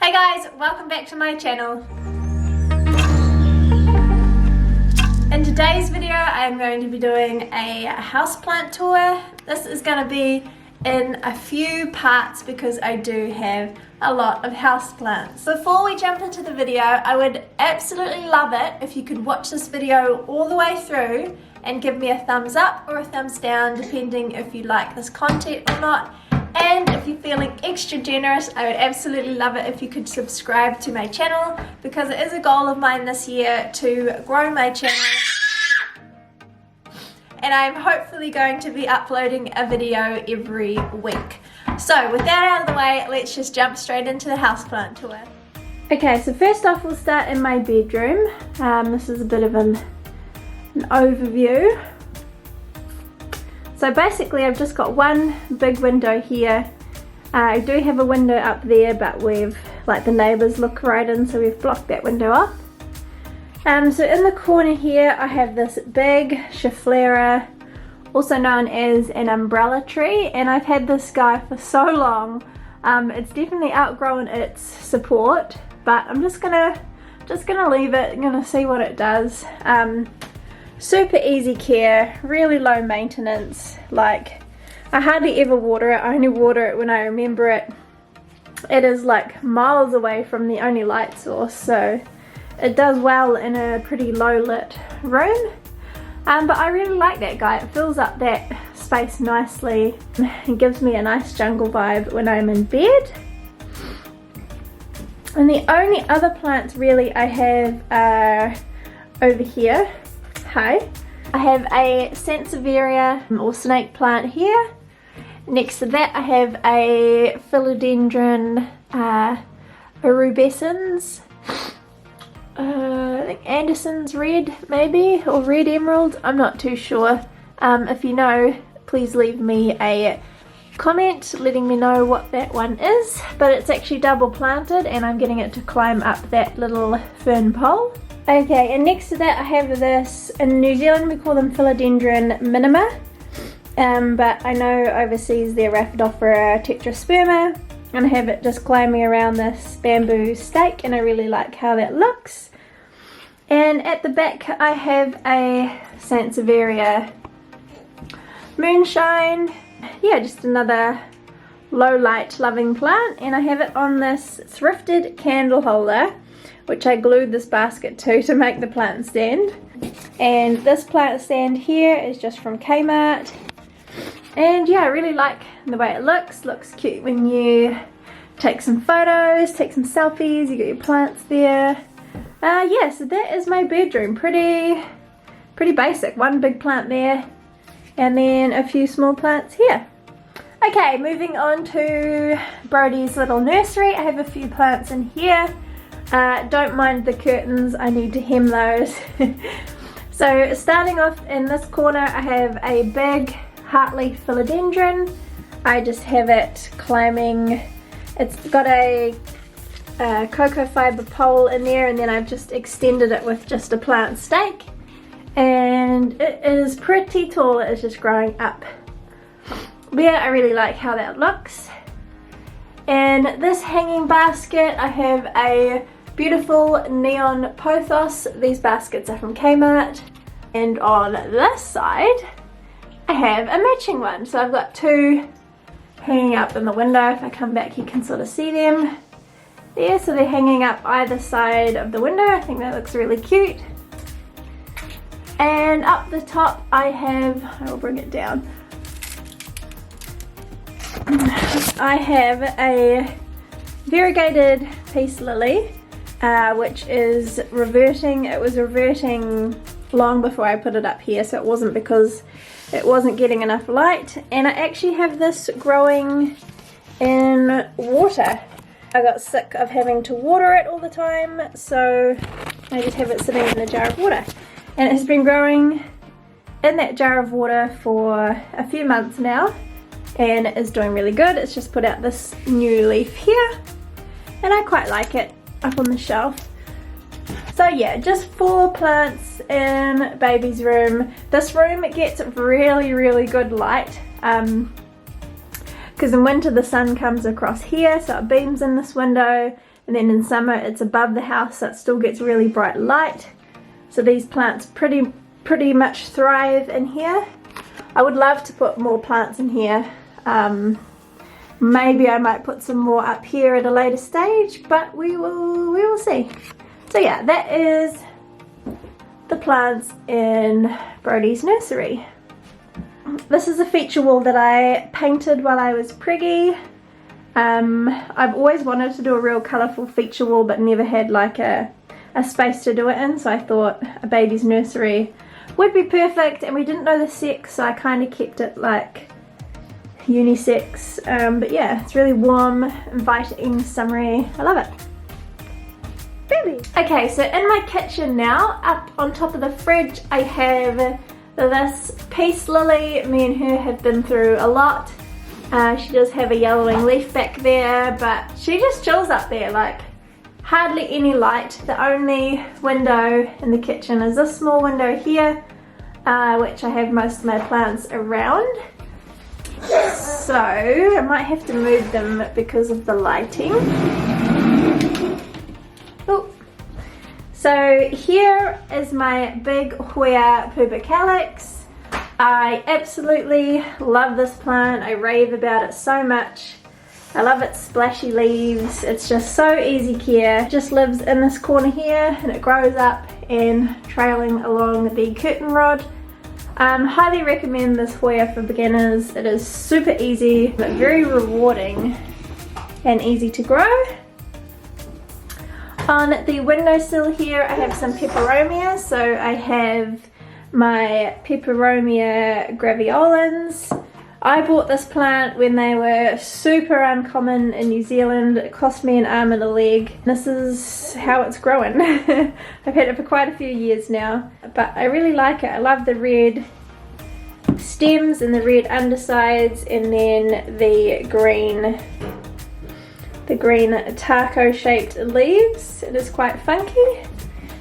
Hey guys, welcome back to my channel. In today's video I'm going to be doing a houseplant tour. This is going to be in a few parts because I do have a lot of houseplants. Before we jump into the video, I would absolutely love it if you could watch this video all the way through and give me a thumbs up or a thumbs down depending if you like this content or not. And if you're feeling extra generous, I would absolutely love it if you could subscribe to my channel because it is a goal of mine this year to grow my channel. And I'm hopefully going to be uploading a video every week. So with that out of the way, let's just jump straight into the houseplant tour. Okay, so first off we'll start in my bedroom. This is a bit of an overview. So basically I've just got one big window here. I do have a window up there, but we've, like, the neighbours look right in, so we've blocked that window off. So in the corner here I have this big Schefflera, also known as an umbrella tree, and I've had this guy for so long. It's definitely outgrown its support, but I'm just gonna leave it. I'm gonna see what it does. Super easy care, really low maintenance. Like, I hardly ever water it. I only water it when I remember it. It is like miles away from the only light source, so it does well in a pretty low lit room. But I really like that guy. It fills up that space nicely. It gives me a nice jungle vibe when I'm in bed. And the only other plants really I have are over here. Hi. I have a Sansevieria or snake plant here. Next to that I have a philodendron arubescens. I think Anderson's red maybe, or red emerald, I'm not too sure. If you know, please leave me a comment letting me know what that one is, but it's actually double planted and I'm getting it to climb up that little fern pole. Okay, and next to that I have this, in New Zealand we call them philodendron minima, but I know overseas they're Rhaphidophora tetrasperma, and I have it just climbing around this bamboo stake and I really like how that looks. And at the back I have a Sansevieria moonshine. Yeah, just another low light loving plant, and I have it on this thrifted candle holder which I glued this basket to make the plant stand. And this plant stand here is just from Kmart. And yeah, I really like the way it looks. Looks cute when you take some photos, take some selfies, you got your plants there. Yeah, so that is my bedroom. Pretty basic. One big plant there and then a few small plants here. Okay, moving on to Brody's little nursery. I have a few plants in here. Don't mind the curtains, I need to hem those. So starting off in this corner I have a big heartleaf philodendron. I just have it climbing. It's got a cocoa fibre pole in there, and then I've just extended it with just a plant stake, and it is pretty tall. It's just growing up. But yeah, I really like how that looks. In this hanging basket I have a beautiful neon pothos. These baskets are from Kmart. And on this side I have a matching one. So I've got two hanging up in the window. If I come back you can sort of see them there. So they're hanging up either side of the window. I think that looks really cute. And up the top I will bring it down. I have a variegated peace lily, which is reverting. It was reverting long before I put it up here, so it wasn't because it wasn't getting enough light. And I actually have this growing in water. I got sick of having to water it all the time, so I just have it sitting in a jar of water. And it has been growing in that jar of water for a few months now, and it is doing really good. It's just put out this new leaf here, and I quite like it up on the shelf. So yeah, just 4 plants in baby's room. This room, it gets really good light, because in winter the sun comes across here, so it beams in this window. and then in summer it's above the house, so it still gets really bright light. So these plants pretty much thrive in here. I would love to put more plants in here. Maybe I might put some more up here at a later stage, but we will see. So yeah, that is the plants in Brody's nursery. This is a feature wall that I painted while I was preggy. I've always wanted to do a real colourful feature wall, but never had like a space to do it in, so I thought a baby's nursery would be perfect, and we didn't know the sex, so I kind of kept it like unisex. But yeah, it's really warm, inviting, summery. I love it. Really. Okay, so in my kitchen now, up on top of the fridge, I have this peace lily. Me and her have been through a lot. She does have a yellowing leaf back there, but she just chills up there, like hardly any light. The only window in the kitchen is this small window here, which I have most of my plants around. So I might have to move them because of the lighting. Oh. So here is my big Hoya pubicalyx. I absolutely love this plant. I rave about it so much. I love its splashy leaves. It's just so easy care. It just lives in this corner here, and it grows up and trailing along the curtain rod. Highly recommend this Hoya for beginners. It is super easy, but very rewarding and easy to grow. On the windowsill here, I have some peperomia. So I have my peperomia graveolens. I bought this plant when they were super uncommon in New Zealand. It cost me an arm and a leg. This is how it's growing. I've had it for quite a few years now, but I really like it. I love the red stems and the red undersides, and then the green taco shaped leaves. It is quite funky.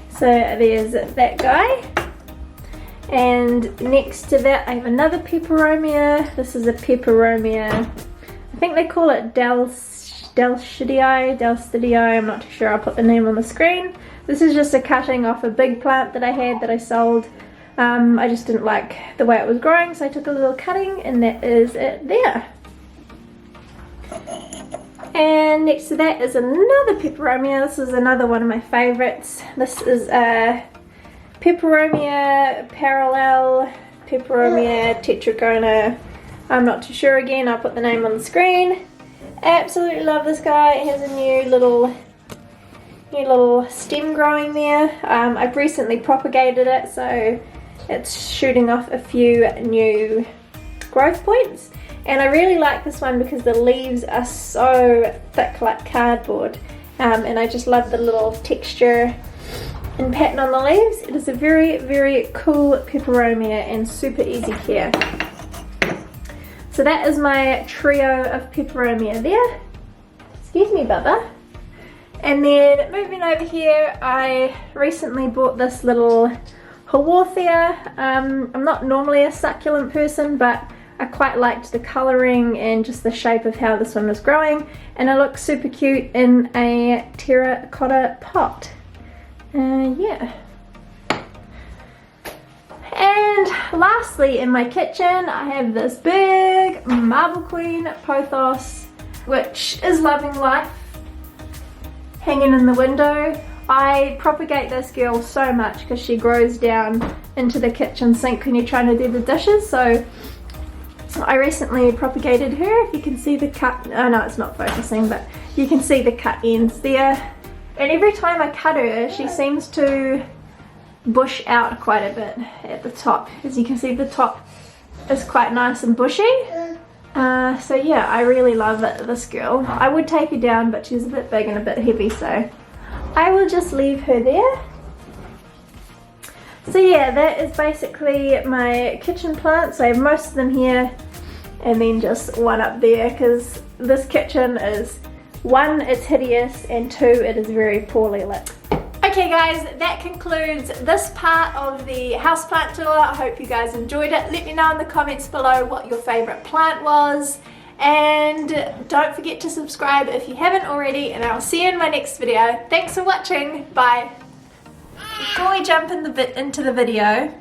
So there's that guy. And next to that I have another peperomia. This is a peperomia, I think they call it Dalstidii, I'm not too sure. I'll put the name on the screen. This is just a cutting off a big plant that I had that I sold. I just didn't like the way it was growing, so I took a little cutting, and that is it there. And next to that is another peperomia. This is another one of my favorites. This is a Peperomia parallel, Peperomia tetragona. I'm not too sure again. I'll put the name on the screen. Absolutely love this guy. It has a new little stem growing there. I've recently propagated it, so it's shooting off a few new growth points. And I really like this one because the leaves are so thick like cardboard, and I just love the little texture and pattern on the leaves. It is a very, very cool peperomia and super easy care. So that is my trio of peperomia there. Excuse me, Bubba. And then moving over here, I recently bought this little Haworthia. I'm not normally a succulent person, but I quite liked the colouring and just the shape of how this one was growing, and it looks super cute in a terracotta pot. Yeah. And lastly, in my kitchen, I have this big Marble Queen pothos, which is loving life, hanging in the window. I propagate this girl so much because she grows down into the kitchen sink when you're trying to do the dishes. So I recently propagated her. If you can see the cut, oh no, it's not focusing, but you can see the cut ends there. And every time I cut her, she seems to bush out quite a bit at the top. As you can see, the top is quite nice and bushy. So yeah, I really love this girl. I would take her down, but she's a bit big and a bit heavy, so I will just leave her there. So yeah, that is basically my kitchen plants. I have most of them here, and then just one up there, because this kitchen is, one, it's hideous, and two, it is very poorly lit. Okay guys, that concludes this part of the houseplant tour. I hope you guys enjoyed it. Let me know in the comments below what your favourite plant was, And don't forget to subscribe if you haven't already, and I'll see you in my next video. Thanks for watching. Bye. Before we jump into the video,